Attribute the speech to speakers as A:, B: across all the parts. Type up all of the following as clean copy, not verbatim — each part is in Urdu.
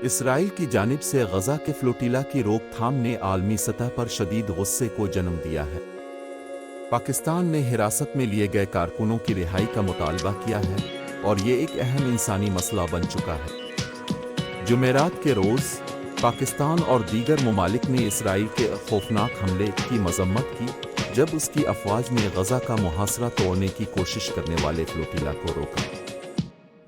A: اسرائیل کی جانب سے غزہ کے فلوٹیلا کی روک تھام نے عالمی سطح پر شدید غصے کو جنم دیا ہے۔ پاکستان نے حراست میں لیے گئے کارکنوں کی رہائی کا مطالبہ کیا ہے اور یہ ایک اہم انسانی مسئلہ بن چکا ہے۔ جمعرات کے روز پاکستان اور دیگر ممالک نے اسرائیل کے خوفناک حملے کی مذمت کی جب اس کی افواج نے غزہ کا محاصرہ توڑنے کی کوشش کرنے والے فلوٹیلا کو روکا۔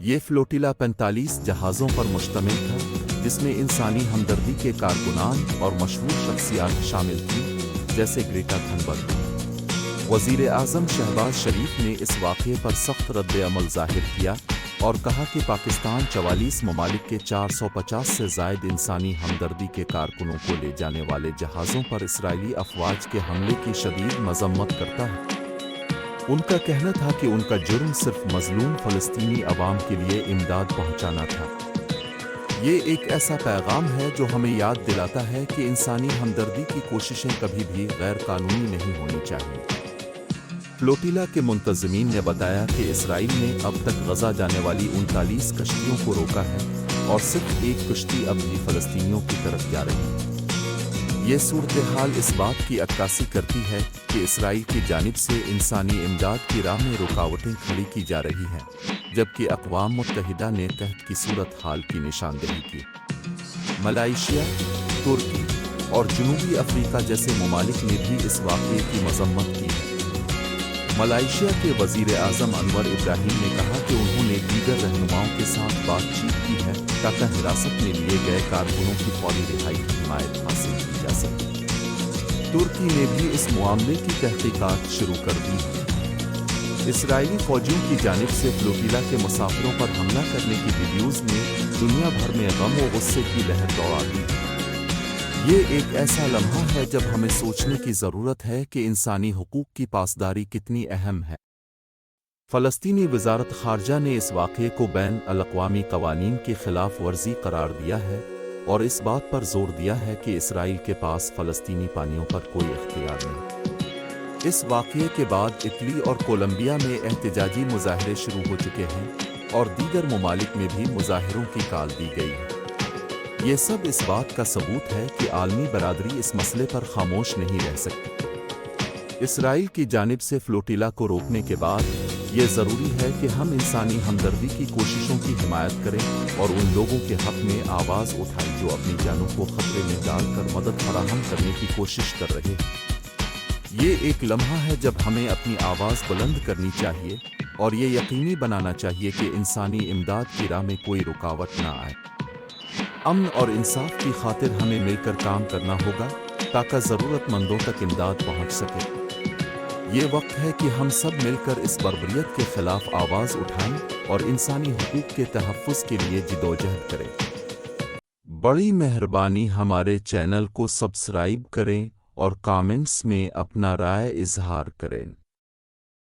A: یہ فلوٹیلا 45 جہازوں پر مشتمل تھا، جس میں انسانی ہمدردی کے کارکنان اور مشہور شخصیات شامل تھیں، جیسے گریٹا تھنبرگ۔ وزیر اعظم شہباز شریف نے اس واقعے پر سخت رد عمل ظاہر کیا اور کہا کہ پاکستان 44 ممالک کے 450 سے زائد انسانی ہمدردی کے کارکنوں کو لے جانے والے جہازوں پر اسرائیلی افواج کے حملے کی شدید مذمت کرتا ہے۔ ان کا کہنا تھا کہ ان کا جرم صرف مظلوم فلسطینی عوام کے لیے امداد پہنچانا تھا۔ یہ ایک ایسا پیغام ہے جو ہمیں یاد دلاتا ہے کہ انسانی ہمدردی کی کوششیں کبھی بھی غیر قانونی نہیں ہونی چاہیے۔ فلوٹیلا کے منتظمین نے بتایا کہ اسرائیل نے اب تک غزہ جانے والی 39 کشتیوں کو روکا ہے اور صرف ایک کشتی اب بھی فلسطینیوں کی طرف جا رہی ہے۔ یہ صورتحال اس بات کی عکاسی کرتی ہے کہ اسرائیل کی جانب سے انسانی امداد کی راہ میں رکاوٹیں کھڑی کی جا رہی ہیں، جبکہ اقوام متحدہ نے قحط کی صورتحال کی نشاندہی کی۔ ملائیشیا، ترکی اور جنوبی افریقہ جیسے ممالک نے بھی اس واقعے کی مذمت کی ہے۔ ملائیشیا کے وزیر اعظم انور ابراہیم نے کہا کہ انہوں نے دیگر رہنماؤں کے ساتھ بات چیت کی ہے تاکہ حراست میں لیے گئے کارکنوں کی فوری رہائی کی حمایت حاصل کی جا سکے۔ ترکی نے بھی اس معاملے کی تحقیقات شروع کر دی ہے۔ اسرائیلی فوجیوں کی جانب سے فلوٹیلا کے مسافروں پر حملہ کرنے کی ویڈیوز نے دنیا بھر میں غم و غصے کی لہر دوڑا دی۔ یہ ایک ایسا لمحہ ہے جب ہمیں سوچنے کی ضرورت ہے کہ انسانی حقوق کی پاسداری کتنی اہم ہے۔ فلسطینی وزارت خارجہ نے اس واقعے کو بین الاقوامی قوانین کی خلاف ورزی قرار دیا ہے اور اس بات پر زور دیا ہے کہ اسرائیل کے پاس فلسطینی پانیوں پر کوئی اختیار نہیں۔ اس واقعے کے بعد اٹلی اور کولمبیا میں احتجاجی مظاہرے شروع ہو چکے ہیں اور دیگر ممالک میں بھی مظاہروں کی کال دی گئی ہے۔ یہ سب اس بات کا ثبوت ہے کہ عالمی برادری اس مسئلے پر خاموش نہیں رہ سکتی۔ اسرائیل کی جانب سے فلوٹیلا کو روکنے کے بعد یہ ضروری ہے کہ ہم انسانی ہمدردی کی کوششوں کی حمایت کریں اور ان لوگوں کے حق میں آواز اٹھائیں جو اپنی جانوں کو خطرے میں ڈال کر مدد فراہم کرنے کی کوشش کر رہے ہیں۔ یہ ایک لمحہ ہے جب ہمیں اپنی آواز بلند کرنی چاہیے اور یہ یقینی بنانا چاہیے کہ انسانی امداد کی راہ میں کوئی رکاوٹ نہ آئے۔ امن اور انصاف کی خاطر ہمیں مل کر کام کرنا ہوگا تاکہ ضرورت مندوں تک امداد پہنچ سکے۔ یہ وقت ہے کہ ہم سب مل کر اس بربریت کے خلاف آواز اٹھائیں اور انسانی حقوق کے تحفظ کے لیے جدوجہد کریں۔ بڑی مہربانی ہمارے چینل کو سبسکرائب کریں اور کامنٹس میں اپنا رائے اظہار کریں۔